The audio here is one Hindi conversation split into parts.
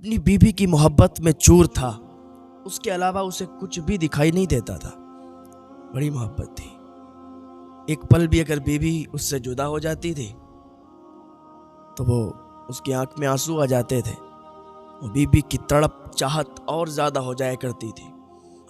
अपनी बीवी की मोहब्बत में चूर था। उसके अलावा उसे कुछ भी दिखाई नहीं देता था। बड़ी मोहब्बत थी। एक पल भी अगर बीवी उससे जुदा हो जाती थी तो वो उसकी आंख में आंसू आ जाते थे। वो बीवी की तड़प चाहत और ज्यादा हो जाया करती थी।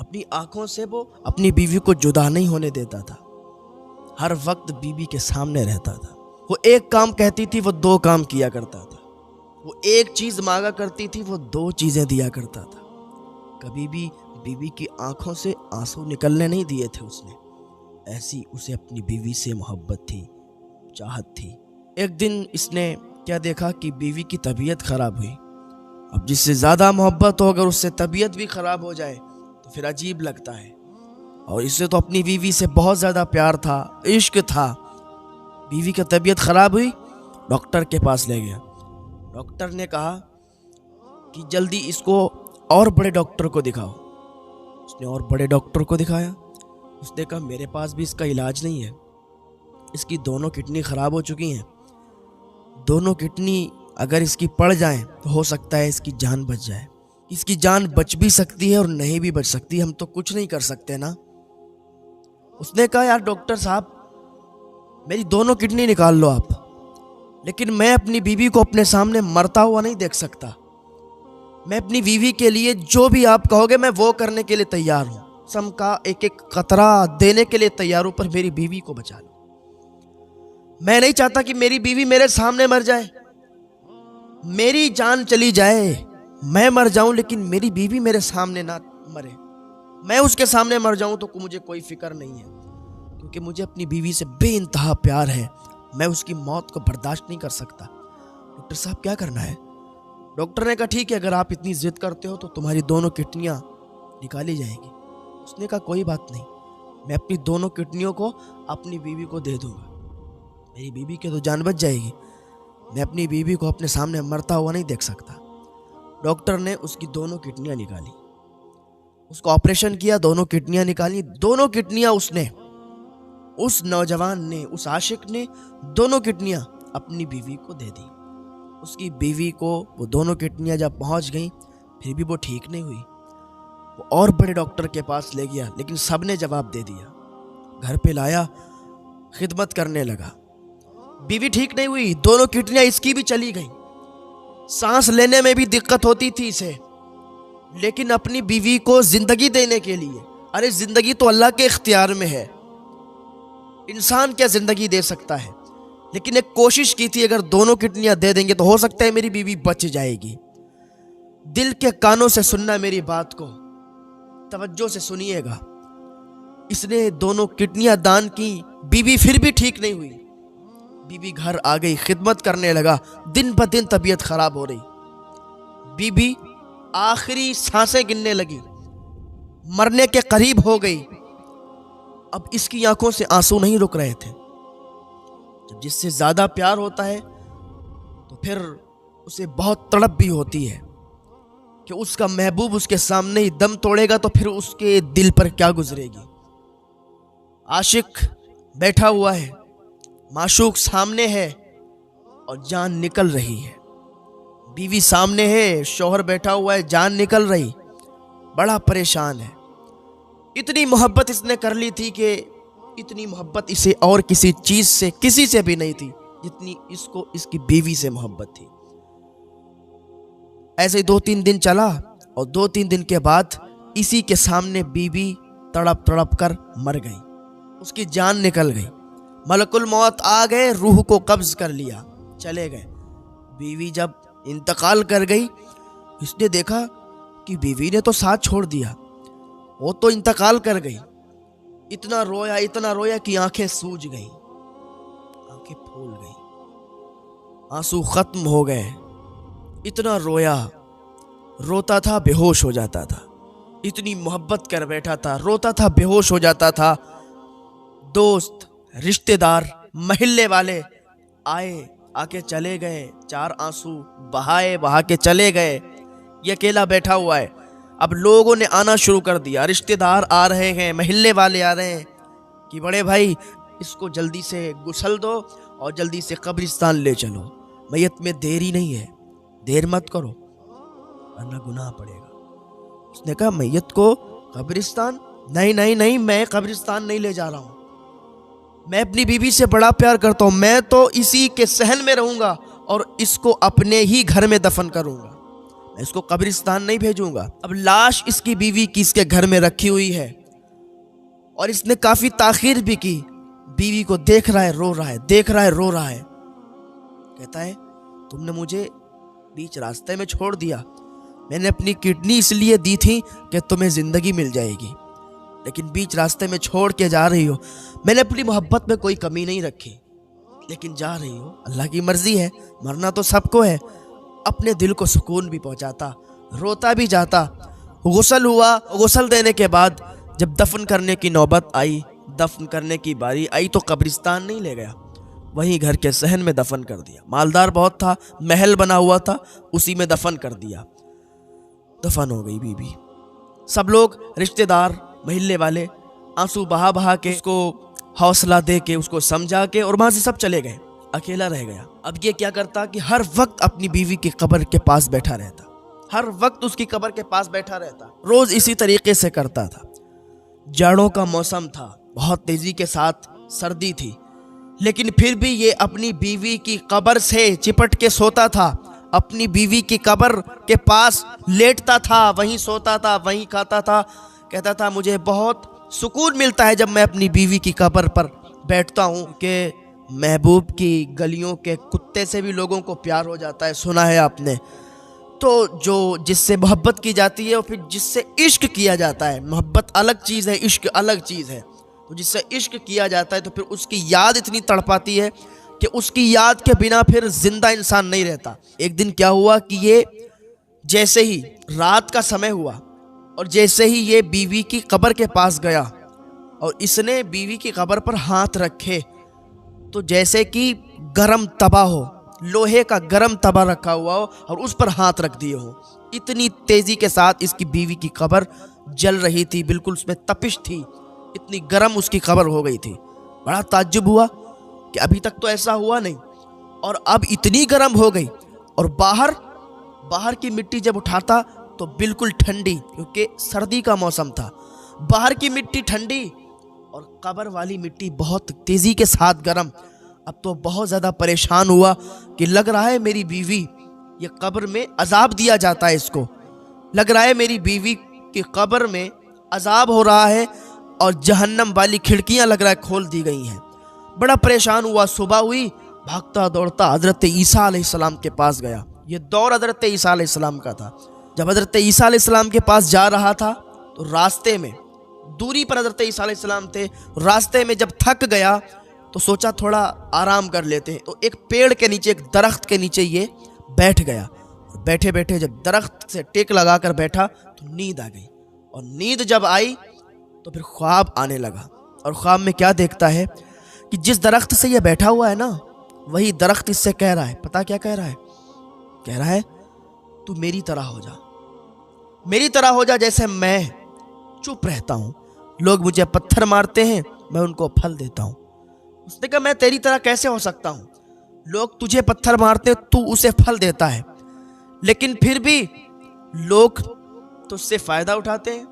अपनी आंखों से वो अपनी बीवी को जुदा नहीं होने देता था। हर वक्त बीवी के सामने रहता था। वो एक काम कहती थी, वो दो काम किया करता था। वो एक चीज मांगा करती थी, वो दो चीजें दिया करता था। कभी भी बीवी की आंखों से आंसू निकलने नहीं दिए थे उसने। ऐसी उसे अपनी बीवी से मोहब्बत थी, चाहत थी। एक दिन इसने क्या देखा कि बीवी की तबीयत खराब हुई। अब जिससे ज्यादा मोहब्बत हो अगर उससे तबीयत भी खराब हो जाए तो फिर अजीब लगता है। और इससे तो अपनी बीवी से बहुत ज्यादा प्यार था, इश्क था। बीवी की तबीयत खराब हुई, डॉक्टर के पास ले गया। डॉक्टर ने कहा कि जल्दी इसको और बड़े डॉक्टर को दिखाओ। उसने और बड़े डॉक्टर को दिखाया। उसने कहा मेरे पास भी इसका इलाज नहीं है। इसकी दोनों किडनी खराब हो चुकी हैं। दोनों किडनी अगर इसकी पड़ जाएं तो हो सकता है इसकी जान बच जाए। इसकी जान बच भी सकती है और नहीं भी बच सकती। हम तो कुछ नहीं कर सकते ना। उसने कहा यार डॉक्टर साहब, मेरी दोनों किडनी निकाल लो आप, लेकिन मैं अपनी बीवी को अपने सामने मरता हुआ नहीं देख सकता। मैं अपनी बीवी के लिए जो भी आप कहोगे मैं वो करने के लिए तैयार हूं। सम का एक एक कतरा देने के लिए तैयार हूं, पर मेरी बीवी को बचा लो। मैं नहीं चाहता कि मेरी बीवी मेरे सामने मर जाए। मेरी जान चली जाए, मैं मर जाऊं, लेकिन मेरी बीवी मेरे सामने ना मरे। मैं उसके सामने मर जाऊं तो मुझे कोई फिक्र नहीं है, क्योंकि मुझे अपनी बीवी से बेइंतहा प्यार है। मैं उसकी मौत को बर्दाश्त नहीं कर सकता। डॉक्टर साहब क्या करना है? डॉक्टर ने कहा ठीक है, अगर आप इतनी जिद करते हो तो तुम्हारी दोनों किडनियां निकाली जाएंगी। उसने कहा कोई बात नहीं, मैं अपनी दोनों किडनियों को अपनी बीवी को दे दूंगा। मेरी बीवी की तो जान बच जाएगी। मैं अपनी बीवी को अपने सामने मरता हुआ नहीं देख सकता। डॉक्टर ने उसकी दोनों किडनियां निकाली, उसका ऑपरेशन किया, दोनों किडनियां निकाली। दोनों किडनियां उसने, उस नौजवान ने, उस आशिक ने दोनों किडनियां अपनी बीवी को दे दी। उसकी बीवी को वो दोनों किडनियां जब पहुंच गई फिर भी वो ठीक नहीं हुई। वो और बड़े डॉक्टर के पास ले गया, लेकिन सब ने जवाब दे दिया। घर पे लाया, खिदमत करने लगा। बीवी ठीक नहीं हुई, दोनों किडनियां इसकी भी चली गई। सांस लेने में भी दिक्कत होती थी इसे, लेकिन अपनी बीवी को जिंदगी देने के लिए, अरे जिंदगी तो अल्लाह के इख्तियार में है, इंसान क्या जिंदगी दे सकता है, लेकिन एक कोशिश की थी अगर दोनों किडनियां दे देंगे तो हो सकता है मेरी बीवी बच जाएगी। दिल के कानों से सुनना मेरी बात को, तवज्जो से सुनिएगा। इसने दोनों किडनियां दान की, बीवी फिर भी ठीक नहीं हुई। बीवी घर आ गई, खिदमत करने लगा। दिन ब दिन तबीयत खराब हो रही। बीवी आखिरी सांसें गिनने लगी, मरने के करीब हो गई। अब इसकी आंखों से आंसू नहीं रुक रहे थे। जब जिससे ज्यादा प्यार होता है तो फिर उसे बहुत तड़प भी होती है कि उसका महबूब उसके सामने ही दम तोड़ेगा तो फिर उसके दिल पर क्या गुजरेगी। आशिक बैठा हुआ है, माशूक सामने है और जान निकल रही है। बीवी सामने है, शौहर बैठा हुआ है, जान निकल रही। बड़ा परेशान है। इतनी मोहब्बत इसने कर ली थी कि इतनी मोहब्बत इसे और किसी चीज से, किसी से भी नहीं थी जितनी इसको इसकी बीवी से मोहब्बत थी। ऐसे ही 2-3 दिन चला और 2-3 दिन के बाद इसी के सामने बीवी तड़प तड़प कर मर गई। उसकी जान निकल गई। मलकुल मौत आ गए, रूह को कब्ज कर लिया, चले गए। बीवी जब इंतकाल कर गई, इसने देखा कि बीवी ने तो साथ छोड़ दिया, वो तो इंतकाल कर गई। इतना रोया कि आंखें सूज गई, आंखें फूल गई, आंसू खत्म हो गए। इतना रोया, रोता था बेहोश हो जाता था। इतनी मोहब्बत कर बैठा था, रोता था बेहोश हो जाता था। दोस्त, रिश्तेदार, महल्ले वाले आए, आके चले गए, 4 आंसू बहाए, बहा के चले गए। ये अकेला बैठा हुआ है। अब लोगों ने आना शुरू कर दिया, रिश्तेदार आ रहे हैं, महल्ले वाले आ रहे हैं कि बड़े भाई इसको जल्दी से गुसल दो और जल्दी से कब्रिस्तान ले चलो, मैयत में देरी नहीं है, देर मत करो। वरना गुनाह पड़ेगा। उसने कहा मैयत को कब्रिस्तान? नहीं नहीं नहीं, मैं कब्रिस्तान नहीं ले जा रहा हूँ, मैं अपनी बीवी से बड़ा प्यार करता हूँ, मैं तो इसी के सहन में रहूंगा और इसको अपने ही घर में दफन करूंगा, मैं इसको कब्रिस्तान नहीं भेजूंगा। अब लाश इसकी बीवी की इसके घर में रखी हुई है और इसने काफी ताखीर भी की, बीवी को देख रहा है रो रहा है, देख रहा है रो रहा है। कहता है तुमने मुझे बीच रास्ते में छोड़ दिया, मैंने अपनी किडनी इसलिए दी थी कि तुम्हें जिंदगी मिल जाएगी, लेकिन बीच रास्ते में छोड़ के जा रही हो। मैंने अपनी मोहब्बत में कोई कमी नहीं रखी, लेकिन जा रही हो, अल्लाह की मर्जी है, मरना तो सबको है। अपने दिल को सुकून भी पहुंचाता, रोता भी जाता। गुस्ल हुआ, गुस्ल देने के बाद जब दफन करने की नौबत आई, दफन करने की बारी आई, तो कब्रिस्तान नहीं ले गया, वहीं घर के सहन में दफन कर दिया। मालदार बहुत था, महल बना हुआ था, उसी में दफन कर दिया। दफन हो गई बीबी। सब लोग, रिश्तेदार, मोहल्ले वाले आंसू बहा बहा के उसको हौसला दे के, उसको समझा के, और वहां से सब चले गए, अकेला रह गया। अब ये क्या करता कि हर वक्त अपनी बीवी की कब्र के पास बैठा रहता, हर वक्त उसकी कब्र के पास बैठा रहता, रोज इसी तरीके से करता था। जाड़ों का मौसम था, बहुत तेजी के साथ सर्दी थी, लेकिन फिर भी ये अपनी बीवी की कब्र से चिपट के सोता था, अपनी बीवी की कब्र के पास लेटता था, वहीं सोता था, वहीं खाता था। कहता था मुझे बहुत सुकून मिलता है जब मैं अपनी बीवी की कब्र पर बैठता हूँ, कि महबूब की गलियों के कुत्ते से भी लोगों को प्यार हो जाता है, सुना है आपने। तो जो जिससे मोहब्बत की जाती है और फिर जिससे इश्क किया जाता है, मोहब्बत अलग चीज़ है, इश्क अलग चीज़ है, तो जिससे इश्क किया जाता है तो फिर उसकी याद इतनी तड़पाती है कि उसकी याद के बिना फिर जिंदा इंसान नहीं रहता। एक दिन क्या हुआ कि ये जैसे ही रात का समय हुआ और जैसे ही ये बीवी की कब्र के पास गया और इसने बीवी की कब्र पर हाथ रखे, तो जैसे कि गरम तवा हो, लोहे का गरम तवा रखा हुआ हो और उस पर हाथ रख दिए हो, इतनी तेजी के साथ इसकी बीवी की कब्र जल रही थी, बिल्कुल उसमें तपिश थी, इतनी गरम उसकी कब्र हो गई थी। बड़ा ताज्जुब हुआ कि अभी तक तो ऐसा हुआ नहीं, और अब इतनी गर्म हो गई। और बाहर की मिट्टी जब उठाता तो बिल्कुल ठंडी, क्योंकि सर्दी का मौसम था, बाहर की मिट्टी ठंडी और कब्र वाली मिट्टी बहुत तेजी के साथ गर्म। अब तो बहुत ज़्यादा परेशान हुआ कि लग रहा है मेरी बीवी, ये कब्र में अजाब दिया जाता है इसको, लग रहा है मेरी बीवी की कब्र में अजाब हो रहा है और जहन्नम वाली खिड़कियां लग रहा है खोल दी गई हैं। बड़ा परेशान हुआ। सुबह हुई, भागता दौड़ता हज़रत ईसा अलैहिस्सलाम के पास गया। ये दौर हज़रत ईसा अलैहिस्सलाम का था। जब हज़रत ईसा अलैहिस्सलाम के पास जा रहा था तो रास्ते में, दूरी पर हज़रत ईसा अलैहिस्सलाम थे, रास्ते में जब थक गया तो सोचा थोड़ा आराम कर लेते हैं, तो एक पेड़ के नीचे, एक दरख्त के नीचे ये बैठ गया। बैठे बैठे जब दरख्त से टेक लगाकर बैठा तो नींद आ गई, और नींद जब आई तो फिर ख्वाब आने लगा। और ख्वाब में क्या देखता है कि जिस दरख्त से ये बैठा हुआ है ना, वही दरख्त इससे कह रहा है, पता क्या कह रहा है? कह रहा है तू मेरी तरह हो जा, मेरी तरह हो जा जैसे मैं चुप रहता हूँ, लोग मुझे पत्थर मारते हैं, मैं उनको फल देता हूँ। उसने कहा मैं तेरी तरह कैसे हो सकता हूँ, लोग तुझे पत्थर मारते, तू उसे फल देता है, लेकिन फिर भी लोग तुझसे फायदा उठाते हैं,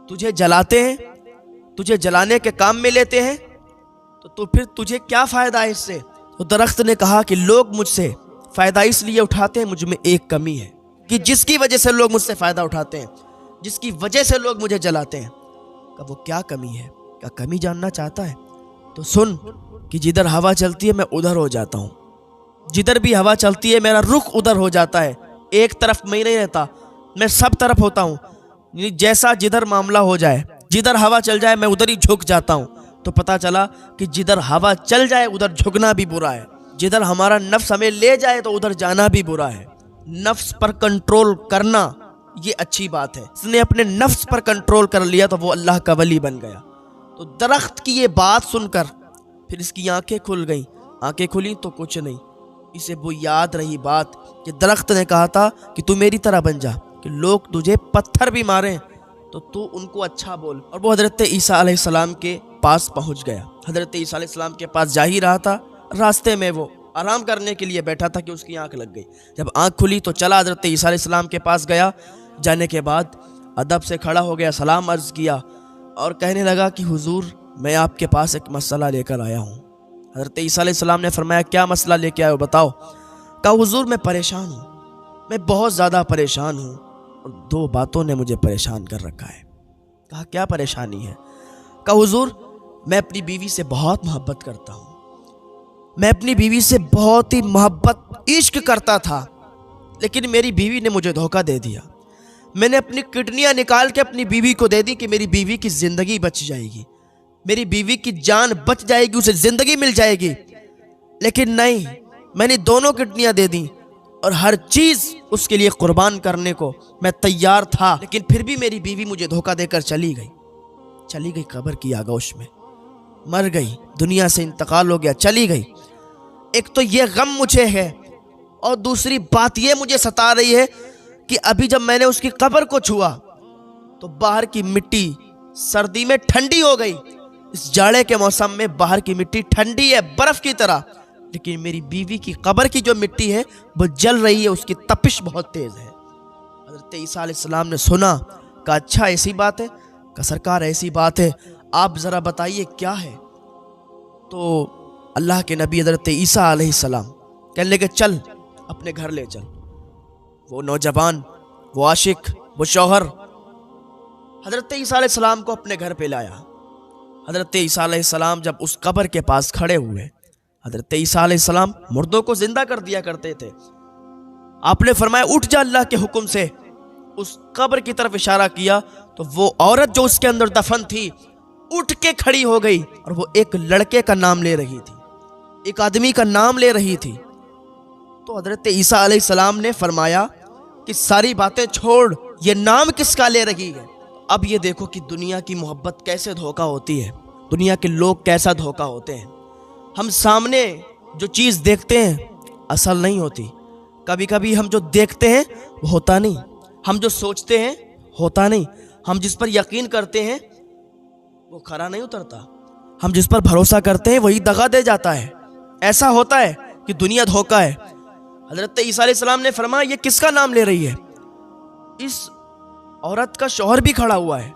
तुझे जलाते हैं, तुझे जलाने के काम में लेते हैं, तो फिर तुझे क्या फायदा है इससे? तो दरख्त ने कहा कि लोग मुझसे फायदा इसलिए उठाते हैं, मुझ में एक कमी है कि जिसकी वजह से लोग मुझसे फायदा उठाते हैं, जिसकी वजह से लोग मुझे जलाते हैं। का वो क्या कमी है? क्या कमी जानना चाहता है? तो सुन कि जिधर हवा चलती है मैं उधर हो जाता हूँ, जिधर भी हवा चलती है मेरा रुख उधर हो जाता है, एक तरफ मैं नहीं रहता, मैं सब तरफ होता हूँ। जैसा जिधर मामला हो जाए, जिधर हवा चल जाए मैं उधर ही झुक जाता हूँ। तो पता चला कि जिधर हवा चल जाए उधर झुकना भी बुरा है, जिधर हमारा नफ्स हमें ले जाए तो उधर जाना भी बुरा है। नफ्स पर कंट्रोल करना ये अच्छी बात है। इसने अपने नफ्स पर कंट्रोल कर लिया तो वो अल्लाह का वली बन गया। तो दरख्त की ये बात सुनकर फिर इसकी आंखें खुल गईं। आंखें खुली तो कुछ नहीं, इसे वो याद रही बात कि दरख्त ने कहा था कि तू मेरी तरह बन जा, कि लोग तुझे पत्थर भी मारें तो तू उनको अच्छा बोल। और वो हज़रत ईसा अलैहिस्सलाम के पास पहुंच गया। हज़रत ईसा अलैहिस्सलाम के पास जा ही रहा था, रास्ते में वो आराम करने के लिए बैठा था कि उसकी आंख लग गई। जब आंख खुली तो चला हज़रत ईसा अलैहिस्सलाम के पास गया। जाने के बाद अदब से खड़ा हो गया, सलाम अर्ज़ किया और कहने लगा कि हुजूर मैं आपके पास एक मसला लेकर आया हूँ। हज़रत ईसा अलैहिस्सलाम ने फरमाया क्या मसला लेके आए हो बताओ। कहा हुजूर मैं परेशान हूँ, मैं बहुत ज़्यादा परेशान हूँ और दो बातों ने मुझे परेशान कर रखा है। कहा क्या परेशानी है। कहा हुजूर मैं अपनी बीवी से बहुत मोहब्बत करता हूँ, मैं अपनी बीवी से बहुत ही मोहब्बत इश्क करता था, लेकिन मेरी बीवी ने मुझे धोखा दे दिया। मैंने अपनी किडनियाँ निकाल के अपनी बीवी को दे दी कि मेरी बीवी की ज़िंदगी बच जाएगी, मेरी बीवी की जान बच जाएगी, उसे ज़िंदगी मिल जाएगी। लेकिन नहीं, मैंने दोनों किडनियाँ दे दी और हर चीज़ उसके लिए कुर्बान करने को मैं तैयार था, लेकिन फिर भी मेरी बीवी मुझे धोखा देकर चली गई कब्र की आगोश में, मर गई, दुनिया से इंतकाल हो गया, चली गई। एक तो ये गम मुझे है और दूसरी बात ये मुझे सता रही है कि अभी जब मैंने उसकी कब्र को छुआ तो बाहर की मिट्टी सर्दी में ठंडी हो गई। इस जाड़े के मौसम में बाहर की मिट्टी ठंडी है बर्फ की तरह, लेकिन मेरी बीवी की कब्र की जो मिट्टी है वो जल रही है, उसकी तपिश बहुत तेज है। हज़रत ईसा अलैहिस्सलाम ने सुना, कहा अच्छा ऐसी बात है। कहा सरकार ऐसी बात है, आप ज़रा बताइए क्या है। तो अल्लाह के नबी हज़रत ईसा अलैहिस्सलाम कहने लगे चल अपने घर ले चल। वो नौजवान, वो आशिक, वो शौहर हज़रत ईसा अलैहिस्सलाम को अपने घर पे लाया। हज़रत ईसा अलैहिस्सलाम जब उस कब्र के पास खड़े हुए, हज़रत ईसा अलैहिस्सलाम मुर्दों को जिंदा कर दिया करते थे। आपने फरमाया उठ जा अल्लाह के हुक्म से। उस कब्र की तरफ इशारा किया तो वो औरत जो उसके अंदर दफन थी उठ के खड़ी हो गई और वो एक लड़के का नाम ले रही थी, एक आदमी का नाम ले रही थी। तो हज़रत ईसा अलैहिस्सलाम ने फरमाया कि सारी बातें छोड़, ये नाम किसका ले रही है। अब ये देखो कि दुनिया की मोहब्बत कैसे धोखा होती है, दुनिया के लोग कैसा धोखा होते हैं। हम सामने जो चीज़ देखते हैं असल नहीं होती, कभी कभी हम जो देखते हैं वो होता नहीं, हम जो सोचते हैं होता नहीं, हम जिस पर यकीन करते हैं वो खरा नहीं उतरता, हम जिस पर भरोसा करते हैं वही दगा दे जाता है। ऐसा होता है कि दुनिया धोखा है। हज़रत ईसा अलैहिस्सलाम ने फरमाया ये किसका नाम ले रही है। इस औरत का शौहर भी खड़ा हुआ है।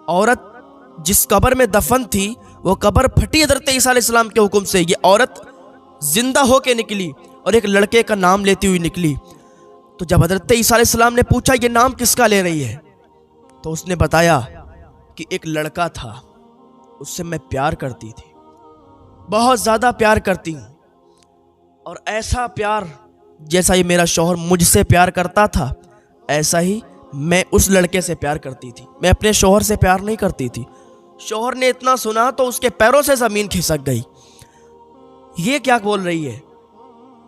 औरत जिस कब्र में दफन थी वो कब्र फटी हज़रत ईसा अलैहिस्सलाम के हुक्म से। ये औरत जिंदा होके निकली और एक लड़के का नाम लेती हुई निकली। तो जब हज़रत ईसा अलैहिस्सलाम ने पूछा ये नाम किसका ले रही है, तो उसने बताया कि एक लड़का था, उससे मैं प्यार करती थी, बहुत ज़्यादा प्यार करती हूँ, और ऐसा प्यार जैसा ये मेरा शौहर मुझसे प्यार करता था ऐसा ही मैं उस लड़के से प्यार करती थी। मैं अपने शौहर से प्यार नहीं करती थी। शौहर ने इतना सुना तो उसके पैरों से ज़मीन खिसक गई। ये क्या बोल रही है,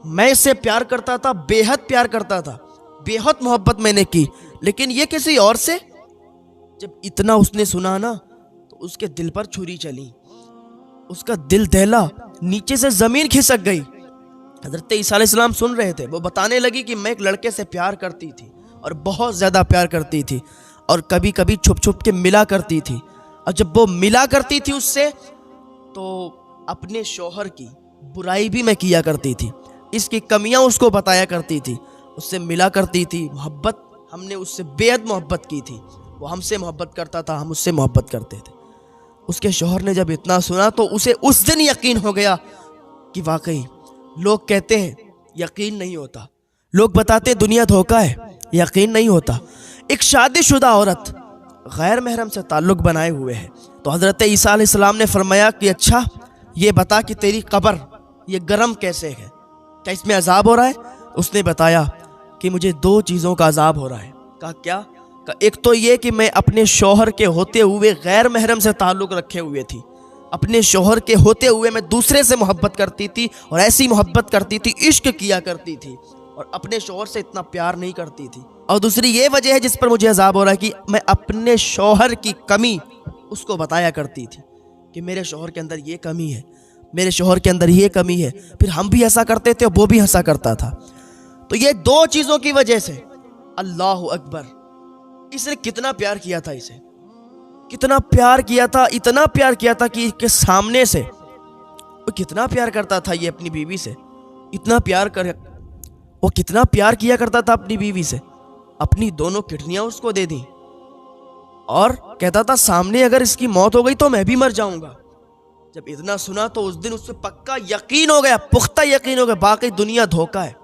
मैं इससे प्यार करता था, बेहद प्यार करता था, बेहद मोहब्बत मैंने की, लेकिन ये किसी और से। जब इतना उसने सुना ना तो उसके दिल पर छुरी चली, उसका दिल दहला, नीचे से ज़मीन खिसक गई। हज़रत ईसा अलैहिस्सलाम सुन रहे थे। वो बताने लगी कि मैं एक लड़के से प्यार करती थी और बहुत ज़्यादा प्यार करती थी, और कभी कभी छुप छुप के मिला करती थी, और जब वो मिला करती थी उससे तो अपने शौहर की बुराई भी मैं किया करती थी, इसकी कमियां उसको बताया करती थी, उससे मिला करती थी। मोहब्बत हमने उससे बेहद मोहब्बत की थी, वो हमसे मोहब्बत करता था, हम उससे मोहब्बत करते थे। उसके शौहर ने जब इतना सुना तो उसे उस दिन यकीन हो गया कि वाकई लोग कहते हैं यकीन नहीं होता, लोग बताते दुनिया धोखा है, यकीन नहीं होता। एक शादीशुदा औरत गैर महरम से ताल्लुक़ बनाए हुए है। तो हज़रत ईसा अलैहिस्सलाम ने फरमाया कि अच्छा ये बता कि तेरी कब्र ये गर्म कैसे है, क्या इसमें अजाब हो रहा है। उसने बताया कि मुझे दो चीज़ों का अजाब हो रहा है। कहा क्या। कहा एक तो ये कि मैं अपने शौहर के होते हुए गैर महरम से ताल्लुक़ रखे हुए थी, अपने शौहर के होते हुए मैं दूसरे से मोहब्बत करती थी, और ऐसी मोहब्बत करती थी, इश्क किया करती थी, और अपने शौहर से इतना प्यार नहीं करती थी। और दूसरी ये वजह है जिस पर मुझे अजाब हो रहा है कि मैं अपने शौहर की कमी उसको बताया करती थी कि मेरे शौहर के अंदर ये कमी है, मेरे शौहर के अंदर ये कमी है। फिर हम भी ऐसा करते थे और वो भी हंसा करता था। तो ये दो चीज़ों की वजह से अल्लाह अकबर, इसने कितना प्यार किया था, इसे कितना प्यार किया था, इतना प्यार किया था कि इसके सामने से वो कितना प्यार करता था ये अपनी बीवी से, वो कितना प्यार किया करता था अपनी बीवी से। अपनी दोनों किडनियां उसको दे दी और कहता था सामने अगर इसकी मौत हो गई तो मैं भी मर जाऊंगा। जब इतना सुना तो उस दिन उससे पक्का यकीन हो गया, पुख्ता यकीन हो गया, बाकी दुनिया धोखा है।